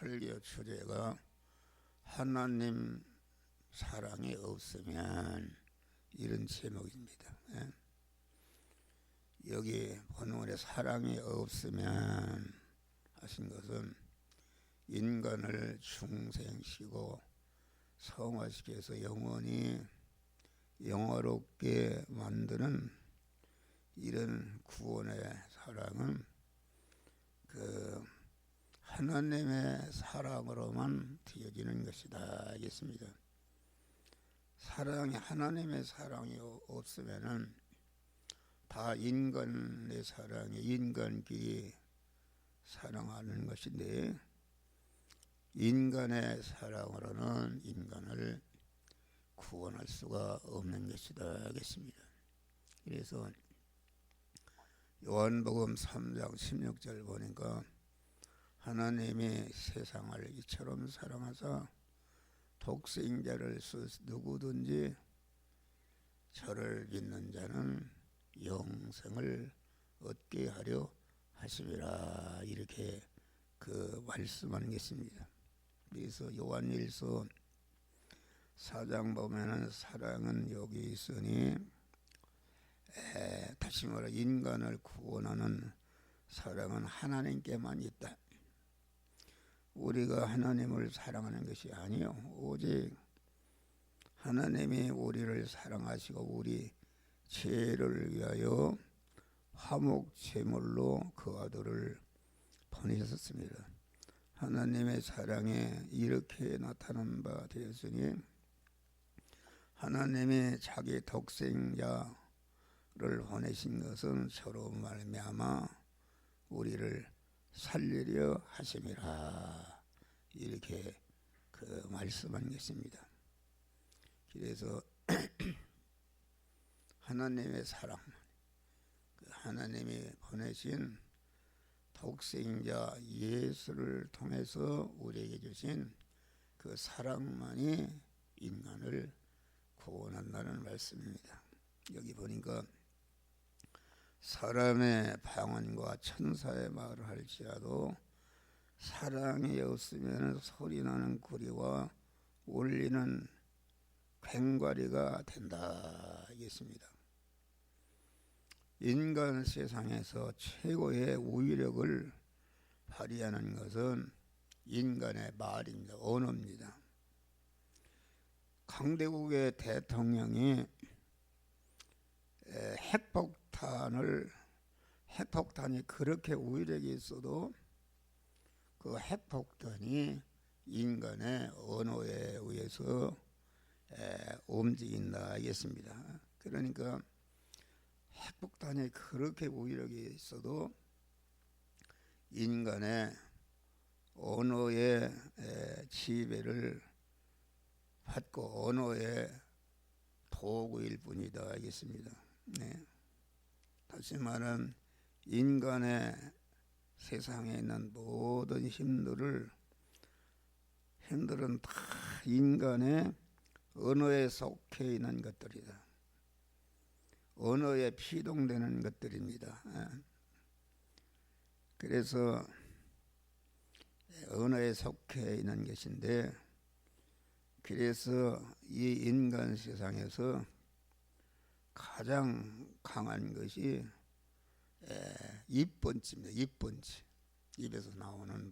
설교 주제가 하나님 사랑이 없으면, 이런 제목입니다. 여기 본문에 사랑이 없으면 하신 것은 인간을 중생시키고 성화시켜서 영원히 영화롭게 만드는 이런 구원의 사랑은 그 하나님의 사랑으로만 되어지는 것이다 하겠습니다. 사랑이, 하나님의 사랑이 없으면은 다 인간의 사랑이 인간끼리 사랑하는 것인데, 인간의 사랑으로는 인간을 구원할 수가 없는 것이다 하겠습니다. 그래서 요한복음 3장 16절 보니까 하나님이 세상을 이처럼 사랑하사 독생자를 누구든지 저를 믿는 자는 영생을 얻게 하려 하심이라, 이렇게 그 말씀하는 것입니다. 그래서 요한일서 4장 보면은 사랑은 여기 있으니, 다시 말해 인간을 구원하는 사랑은 하나님께만 있다. 우리가 하나님을 사랑하는 것이 아니요, 오직 하나님이 우리를 사랑하시고 우리 죄를 위하여 화목 제물로 그 아들을 보내셨습니다. 하나님의 사랑에 이렇게 나타난 바 되었으니, 하나님이 자기 독생자를 보내신 것은 저로 말미암아 우리를 살리려 하심이라, 이렇게 그 말씀한 것입니다. 그래서 하나님의 사랑, 그 하나님이 보내신 독생자 예수를 통해서 우리에게 주신 그 사랑만이 인간을 구원한다는 말씀입니다. 여기 보니까 사람의 방언과 천사의 말을 할지라도 사랑이 없으면 소리나는 구리와 울리는 괭과리가 된다 하겠습니다. 인간 세상에서 최고의 우위력을 발휘하는 것은 인간의 말입니다. 언어입니다. 강대국의 대통령이 핵폭탄이 그렇게 우위력이 있어도 그 핵폭탄이 인간의 언어에 의해서 움직인다 하겠습니다. 그러니까 핵폭탄이 그렇게 우위력이 있어도 인간의 언어의 지배를 받고 언어의 도구일 뿐이다 하겠습니다. 다시 말하면 인간의 세상에 있는 모든 힘들은 다 인간의 언어에 속해 있는 것들이다. 언어에 피동되는 것들입니다. 그래서 언어에 속해 있는 것인데, 그래서 이 인간 세상에서 가장 강한 것이 입번지입니다. 입번지. 입에서 나오는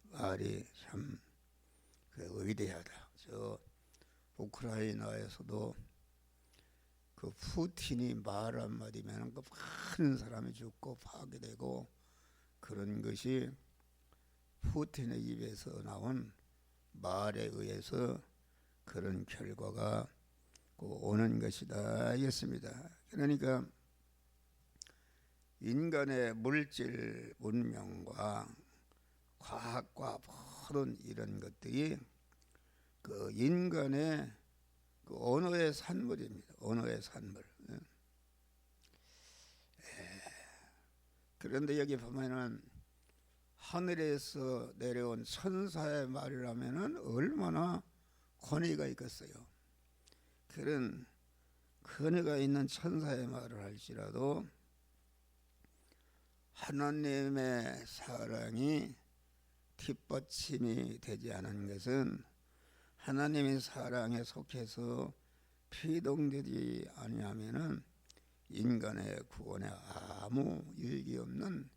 말이 참 위대하다. 저 우크라이나에서도 그 푸틴이 말 한마디면 그 많은 사람이 죽고 파괴되고, 그런 것이 푸틴의 입에서 나온 말에 의해서 그런 결과가 오는 것이다 하겠습니다. 그러니까 인간의 물질 문명과 과학과 모든 이런 것들이 그 인간의 그 언어의 산물입니다. 언어의 산물. 그런데 여기 보면은 하늘에서 내려온 천사의 말이라면은 얼마나 권위가 있겠어요. 그런 권위가 있는 천사의 말을 할지라도 하나님의 사랑이 뒷받침이 되지 않은 것은 하나님의 사랑에 속해서 피동되지 아니하면은 인간의 구원에 아무 유익이 없는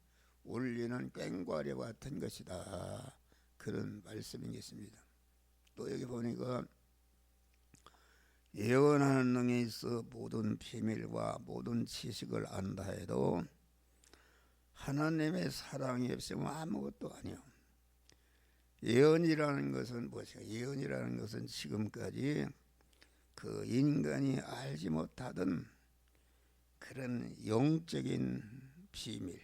울리는 꽹과리 같은 것이다. 그런 말씀이겠습니다. 또 여기 보니까 예언하는 능에 있어 모든 비밀과 모든 지식을 안다 해도 하나님의 사랑이 없으면 아무것도 아니요. 예언이라는 것은 무엇이냐? 예언이라는 것은 지금까지 그 인간이 알지 못하던 그런 영적인 비밀,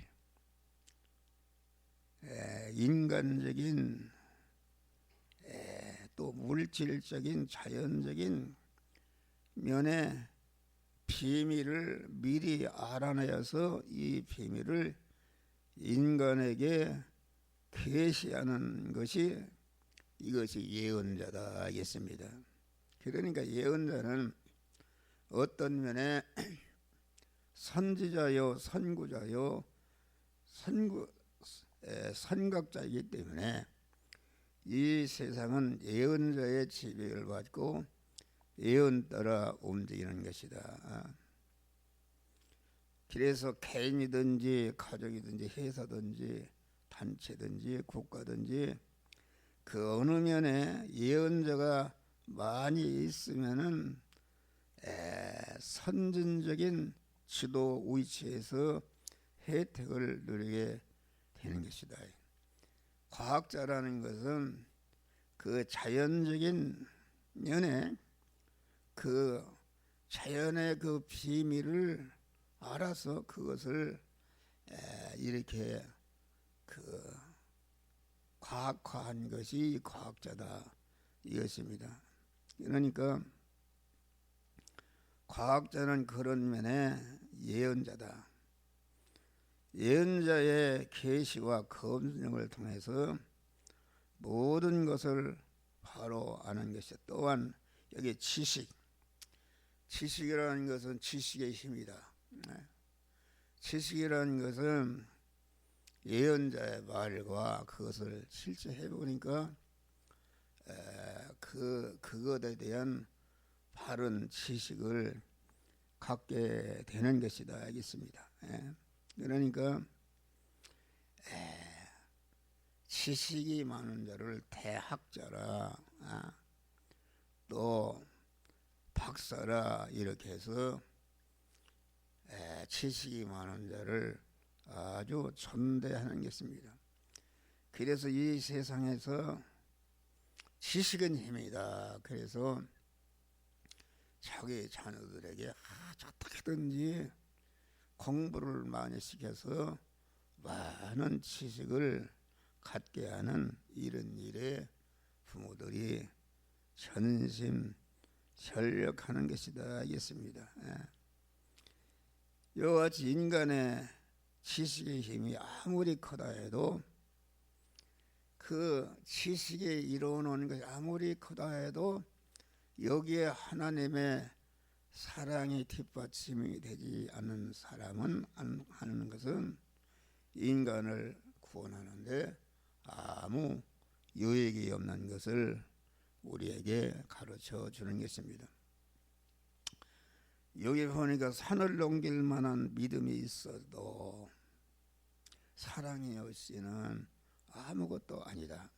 인간적인 또 물질적인 자연적인 면의 비밀을 미리 알아내어서 이 비밀을 인간에게 계시하는 것이 이것이 예언자다 하겠습니다. 그러니까 예언자는 어떤 면에 선지자요 선구자요 선각자이기 때문에 이 세상은 예언자의 지배를 받고 예언 따라 움직이는 것이다. 그래서 개인이든지 가족이든지 회사든지 단체든지 국가든지 그 어느 면에 예언자가 많이 있으면은 선진적인 지도 위치에서 혜택을 누리게 되는 것이다. 과학자라는 것은 그 자연적인 면에 그 자연의 그 비밀을 알아서 그것을 이렇게 그 과학화한 것이 과학자다 이것입니다. 그러니까 과학자는 그런 면에 예언자다. 예언자의 계시와 검증을 통해서 모든 것을 바로 아는 것이 또한 여기 지식이라는 것은 지식의 힘이다. 지식이라는 것은 예언자의 말과 그것을 실제 해보니까 그것에 대한 바른 지식을 갖게 되는 것이다 알겠습니다. 그러니까 지식이 많은 자를 대학자라 또 박사라 이렇게 해서 지식이 많은 자를 아주 존대하는 것입니다. 그래서 이 세상에서 지식은 힘이다. 그래서 자기 자녀들에게 어떻게든지 공부를 많이 시켜서 많은 지식을 갖게 하는 이런 일에 부모들이 전심전력하는 것이다 하겠습니다. 이와 같이 인간의 지식의 힘이 아무리 크다 해도 그 지식에 이루어놓은 것이 아무리 크다 해도 여기에 하나님의 사랑이 뒷받침이 되지 않는 사람은 안 하는 것은 인간을 구원하는데 아무 유익이 없는 것을 우리에게 가르쳐 주는 것입니다. 여기 보니까 산을 넘길 만한 믿음이 있어도 사랑이 없이는 아무것도 아니다.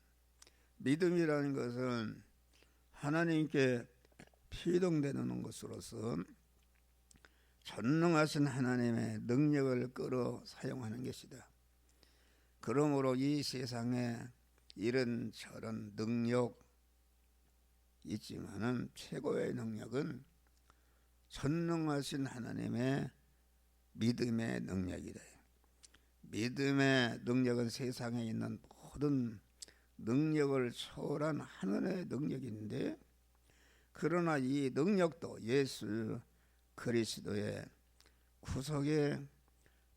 믿음이라는 것은 하나님께 피동되는 것으로서 전능하신 하나님의 능력을 끌어 사용하는 것이다. 그러므로 이 세상에 이런저런 능력 있지만은 최고의 능력은 전능하신 하나님의 믿음의 능력이다. 믿음의 능력은 세상에 있는 모든 능력을 초월한 하늘의 능력인데, 그러나 이 능력도 예수 그리스도의 구속의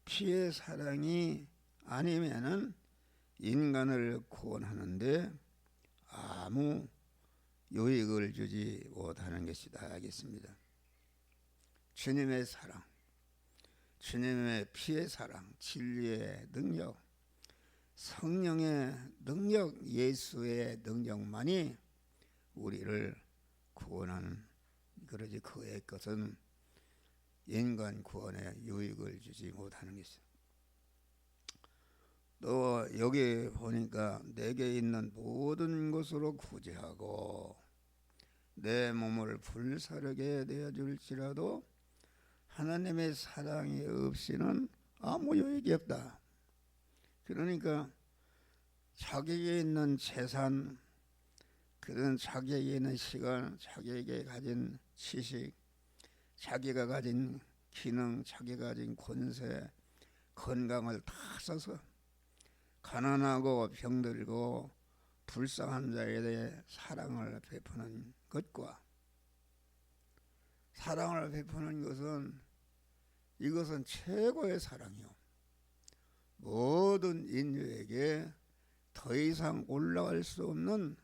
피의 사랑이 아니면은 인간을 구원하는데 아무 유익을 주지 못하는 것이다 하겠습니다. 주님의 사랑, 주님의 피의 사랑, 진리의 능력, 성령의 능력, 예수의 능력만이 우리를 구원하는, 그러지 그의 것은 인간 구원에 유익을 주지 못하는 것이죠. 또 여기 보니까 내게 있는 모든 것으로 구제하고 내 몸을 불사르게 내어줄지라도 하나님의 사랑이 없이는 아무 유익이 없다. 그러니까 자기에게 있는 재산, 그런 자기에게 있는 시간, 자기에게 가진 지식, 자기가 가진 기능, 자기가 가진 권세, 건강을 다 써서 가난하고 병들고 불쌍한 자에 대해 사랑을 베푸는 것과, 사랑을 베푸는 것은 이것은 최고의 사랑이요, 모든 인류에게 더 이상 올라갈 수 없는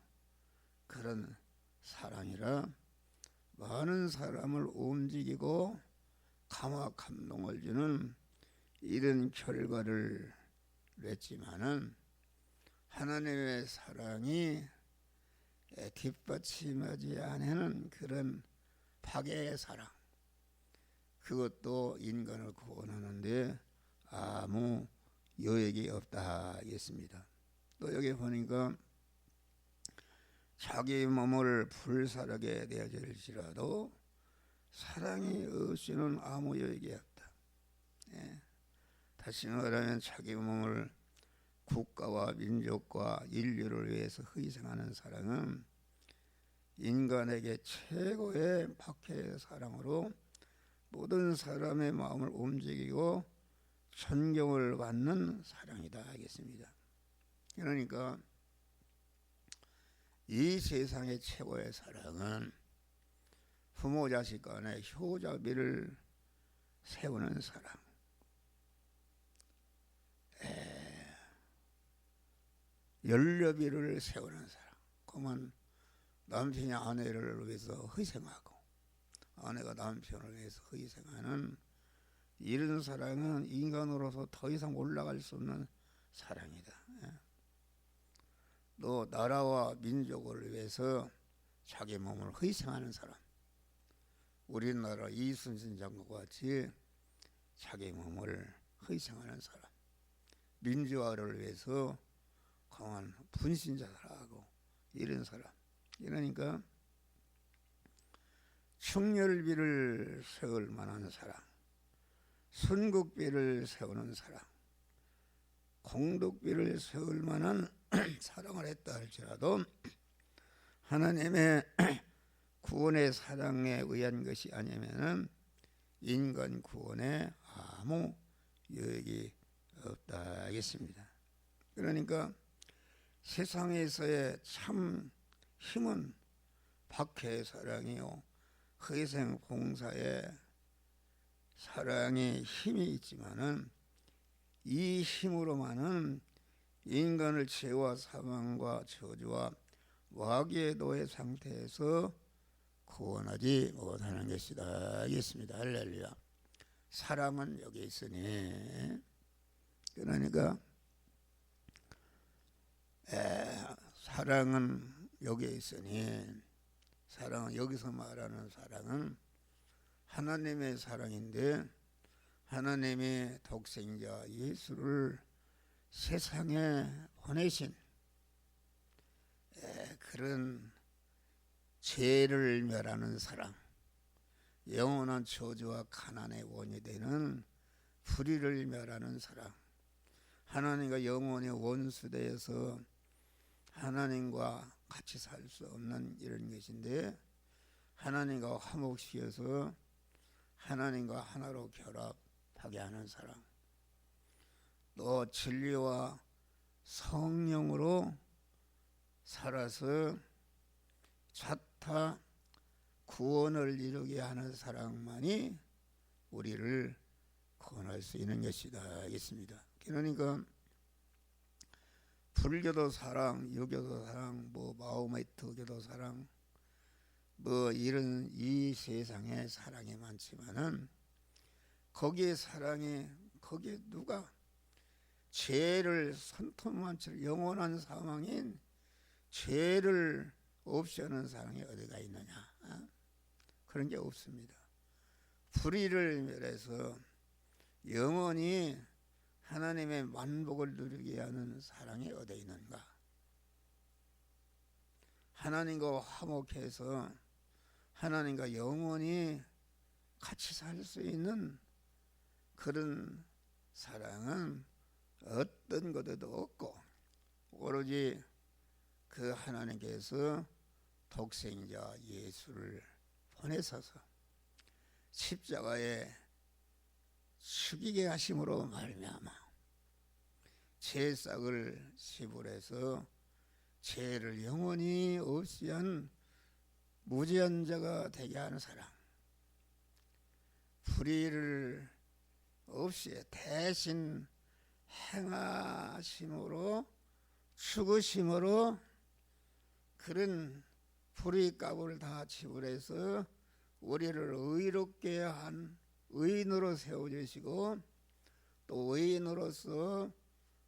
그런 사랑이라 많은 사람을 움직이고 감화 감동을 주는 이런 결과를 냈지만은 하나님의 사랑이 뒷받침하지 않는 그런 파괴의 사랑, 그것도 인간을 구원하는데 아무 유익이 없다 하겠습니다. 또 여기 보니까 자기 몸을 불사르게 내어줄지라도 사랑이 없이는 아무 유익이 없다. 다시 말하면 자기 몸을 국가와 민족과 인류를 위해서 희생하는 사랑은 인간에게 최고의 박해의 사랑으로 모든 사람의 마음을 움직이고 존경을 받는 사랑이다 하겠습니다. 그러니까 이 세상의 최고의 사랑은 부모 자식 간의 효자비를 세우는 사랑, 연료비를 세우는 사랑. 그러면 남편이 아내를 위해서 희생하고 아내가 남편을 위해서 희생하는 이런 사랑은 인간으로서 더 이상 올라갈 수 없는 사랑이다. 또 나라와 민족을 위해서 자기 몸을 희생하는 사람, 우리나라 이순신 장군과 같이 자기 몸을 희생하는 사람, 민주화를 위해서 강한 분신자라고 이런 사람. 이러니까 충렬비를 세울 만한 사람, 순국비를 세우는 사람, 공덕비를 세울 만한 사랑을 했다 할지라도 하나님의 구원의 사랑에 의한 것이 아니면은 인간 구원에 아무 유익이 없다 하겠습니다. 그러니까 세상에서의 참 힘은 박해의 사랑이요, 희생 봉사의 사랑의 힘이 있지만은 이 힘으로만은 인간을 죄와 사망과 저주와 마귀의 노예 상태에서 구원하지 못하는 것이다 하겠습니다. 할렐루야. 사랑은 여기 있으니, 그러니까 사랑은 여기에 있으니, 사랑은 여기서 말하는 사랑은 하나님의 사랑인데, 하나님의 독생자 예수를 세상에 보내신 그런 죄를 멸하는 사랑, 영원한 저주와 가난의 원이 되는 불의를 멸하는 사랑, 하나님과 영원히 원수되어서 하나님과 같이 살 수 없는 이런 것인데 하나님과 화목시켜서 하나님과 하나로 결합하게 하는 사랑, 또 진리와 성령으로 살아서 자타 구원을 이루게 하는 사랑만이 우리를 구원할 수 있는 것이다 하겠습니다. 그러니까 불교도 사랑, 유교도 사랑, 마호메트교도 사랑, 이런 이 세상에 사랑이 많지만은 거기에 누가 죄를 손톱만 치는 영원한 사망인 죄를 없이 하는 사랑이 어디가 있느냐? 그런 게 없습니다. 불의를 멸해서 영원히 하나님의 만복을 누리게 하는 사랑이 어디 있는가? 하나님과 화목해서 하나님과 영원히 같이 살 수 있는 그런 사랑은 어떤 것에도 없고, 오로지 그 하나님께서 독생자 예수를 보내셔서 십자가에 죽이게 하심으로 말미암아 죄싹을 지불해서 죄를 영원히 없이 한 무죄한 자가 되게 하는 사랑, 불의를 없이 대신 행하심으로 죽으심으로 그런 불의값을 다 지불해서 우리를 의롭게 한 의인으로 세워주시고, 또 의인으로서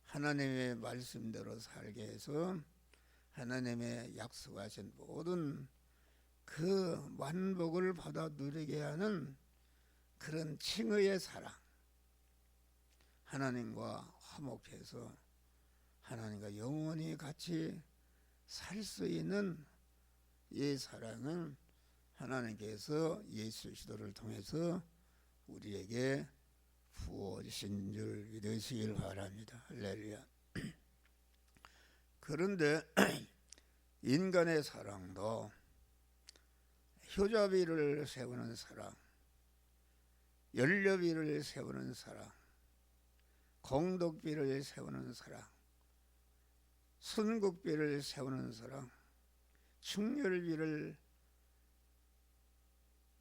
하나님의 말씀대로 살게 해서 하나님의 약속하신 모든 그 만복을 받아 누리게 하는 그런 칭의의 사랑, 하나님과 화목해서 하나님과 영원히 같이 살 수 있는 이 사랑은 하나님께서 예수 그리스도를 통해서 우리에게 부어주신 줄 믿으시길 바랍니다. 할렐루야. 그런데 인간의 사랑도 효자비를 세우는 사랑, 연료비를 세우는 사랑, 공덕비를 세우는 사랑, 순국비를 세우는 사랑, 충렬비를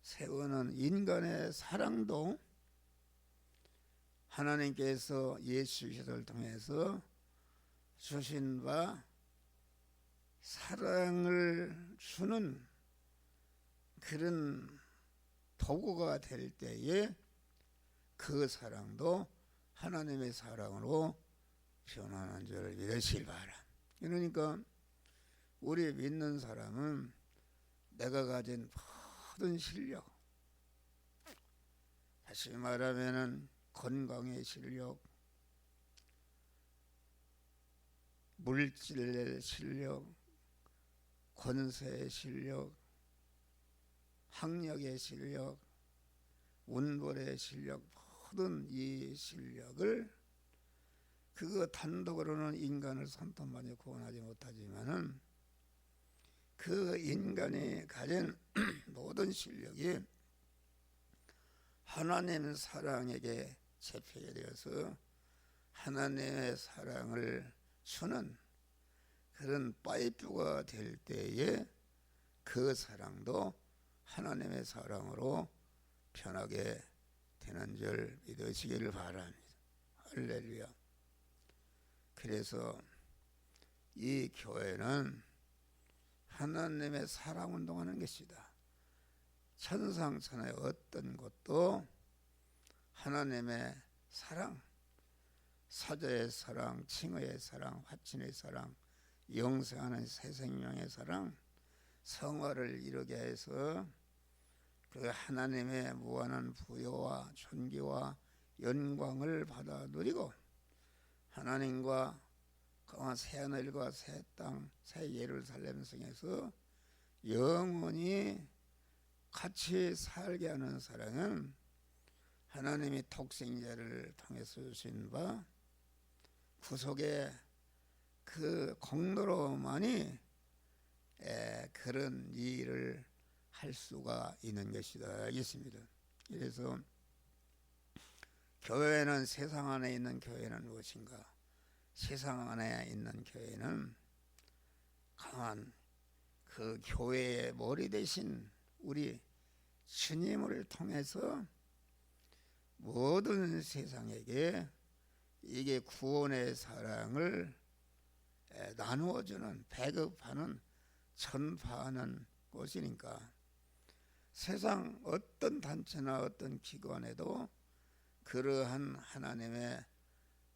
세우는 인간의 사랑도 하나님께서 예수 그리스도를 통해서 주신 바 사랑을 주는 그런 도구가 될 때에 그 사랑도 하나님의 사랑으로 변하는 줄 믿으시길 바라. 그러니까 우리 믿는 사람은 내가 가진 모든 실력, 다시 말하면은 건강의 실력, 물질의 실력, 권세의 실력, 학력의 실력, 운벌의 실력, 모든 이 실력을 그거 단독으로는 인간을 손톱만에 구원하지 못하지만은 그 인간이 가진 모든 실력이 하나님 사랑에게 잡히게 되어서 하나님의 사랑을 주는 그런 파이프가 될 때에 그 사랑도 하나님의 사랑으로 변하게 되는 줄 믿으시기를 바랍니다. 할렐루야. 그래서 이 교회는 하나님의 사랑 운동하는 것이다. 천상천하의 어떤 것도 하나님의 사랑, 사자의 사랑, 칭의의 사랑, 화친의 사랑, 영생하는 새 생명의 사랑, 성화를 이루게 해서 그 하나님의 무한한 부여와 존귀와 영광을 받아 누리고 하나님과 새 하늘과 새 땅, 새 예루살렘 성에서 영원히 같이 살게 하는 사랑은 하나님이 독생자를 통해서 주신 바 구속의 그 공로로만이 그런 일을 할 수가 있는 것이다 알겠습니다. 그래서 교회는 세상 안에 있는 교회는 무엇인가? 세상 안에 있는 교회는 강한 그 교회의 머리 대신 우리 주님을 통해서 모든 세상에게 이게 구원의 사랑을 나누어주는, 배급하는, 전파하는 곳이니까 세상 어떤 단체나 어떤 기관에도 그러한 하나님의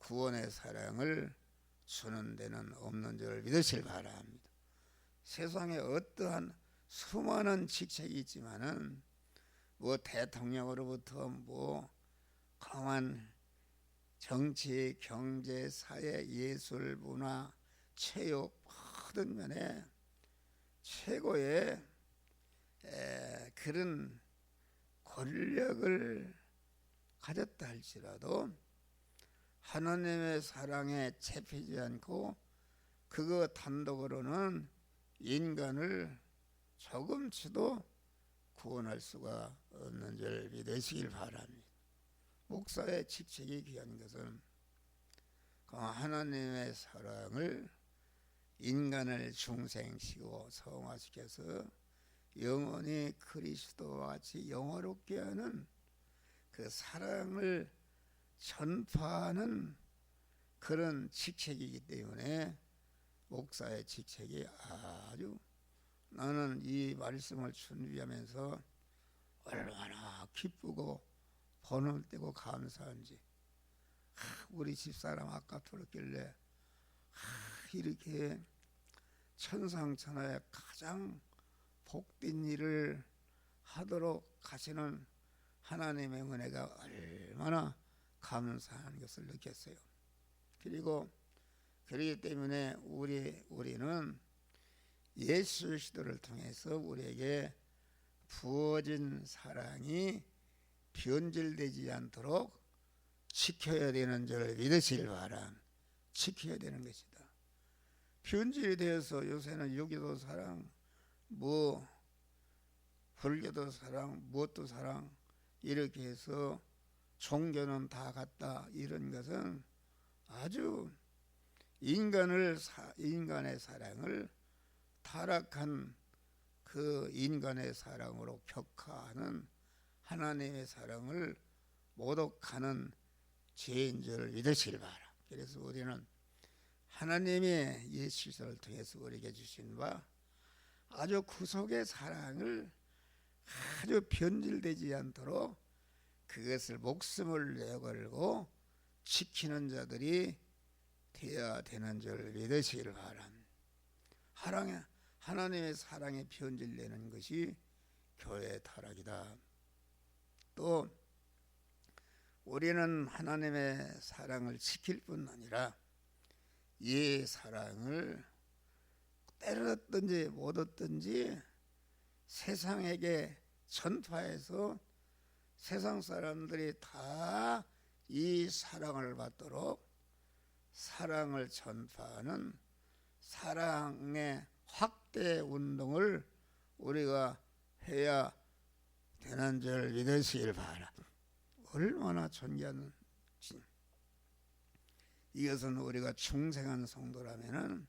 구원의 사랑을 주는 데는 없는 줄 믿으실 바랍니다. 세상에 어떠한 수많은 직책이 있지만은 뭐 대통령으로부터 뭐 강한 정치, 경제, 사회, 예술, 문화, 체육 모든 면에 최고의 그런 권력을 가졌다 할지라도 하나님의 사랑에 잡히지 않고 그거 단독으로는 인간을 조금치도 구원할 수가 없는 줄 믿으시길 바랍니다. 목사의 직책이 귀한 것은 하나님의 사랑을 인간을 중생시키고 성화시켜서 영원히 그리스도와 같이 영화롭게 하는 그 사랑을 전파하는 그런 직책이기 때문에 목사의 직책이 아주, 나는 이 말씀을 준비하면서 얼마나 기쁘고 번을 떼고 감사한지. 우리 집사람 아까 들었길래 이렇게 천상천하에 가장 복된 일을 하도록 하시는 하나님의 은혜가 얼마나 감사한 것을 느꼈어요. 그리고 그렇기 때문에 우리는 예수 그리스도를 통해서 우리에게 부어진 사랑이 변질되지 않도록 지켜야 되는 줄 믿으시길 바람. 지켜야 되는 것이다. 변질이 되어서 요새는 유교도 사랑, 뭐 불교도 사랑, 무엇도 사랑 이렇게 해서 종교는 다 같다, 이런 것은 아주 인간의 사랑을 타락한 그 인간의 사랑으로 격화하는 하나님의 사랑을 모독하는 죄인 줄 믿으시길 바라. 그래서 우리는 하나님의 예수 그리스도를 통해서 우리에게 주신 바 아주 구속의 사랑을 아주 변질되지 않도록 그것을 목숨을 내걸고 지키는 자들이 되어야 되는 줄 믿으시길 바랍니다. 하나님의 사랑이 변질되는 것이 교회의 타락이다. 또 우리는 하나님의 사랑을 지킬 뿐 아니라 이 사랑을 때렸든지 못 얻든지 세상에게 전파해서 세상 사람들이 다 이 사랑을 받도록 사랑을 전파하는 사랑의 확대 운동을 우리가 해야 되는 줄 믿으시길 바라. 얼마나 존귀한, 이것은 우리가 중생한 성도라면은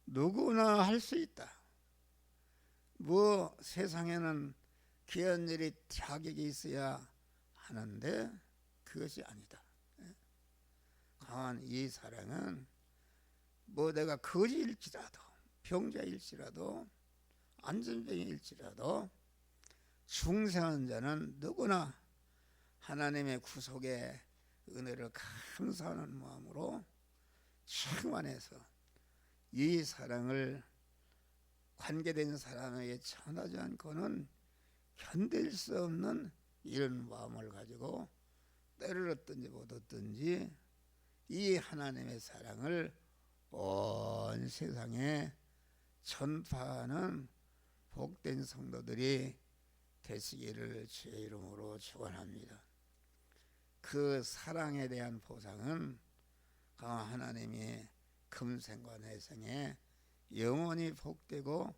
누구나 할 수 있다. 뭐 세상에는 귀한 일이 자격이 있어야 하는데 그것이 아니다. 강한 이 사랑은 뭐 내가 거지일지라도 병자일지라도 안전병일지라도 중생한 자는 누구나 하나님의 구속의 은혜를 감사하는 마음으로 충만해서 이 사랑을 관계된 사람에게 전하지 않고는 견딜 수 없는 이런 마음을 가지고 때를 얻든지 못 얻든지 이 하나님의 사랑을 온 세상에 전파하는 복된 성도들이 되시기를 주의 이름으로 축원합니다. 그 사랑에 대한 보상은 하나님이 금생과 내생에 영원히 복되고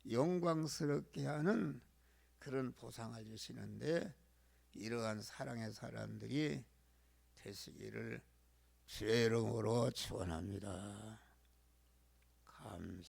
영광스럽게 하는 그런 보상을 주시는데, 이러한 사랑의 사람들이 되시기를 주의 이름으로 축원합니다. 감사.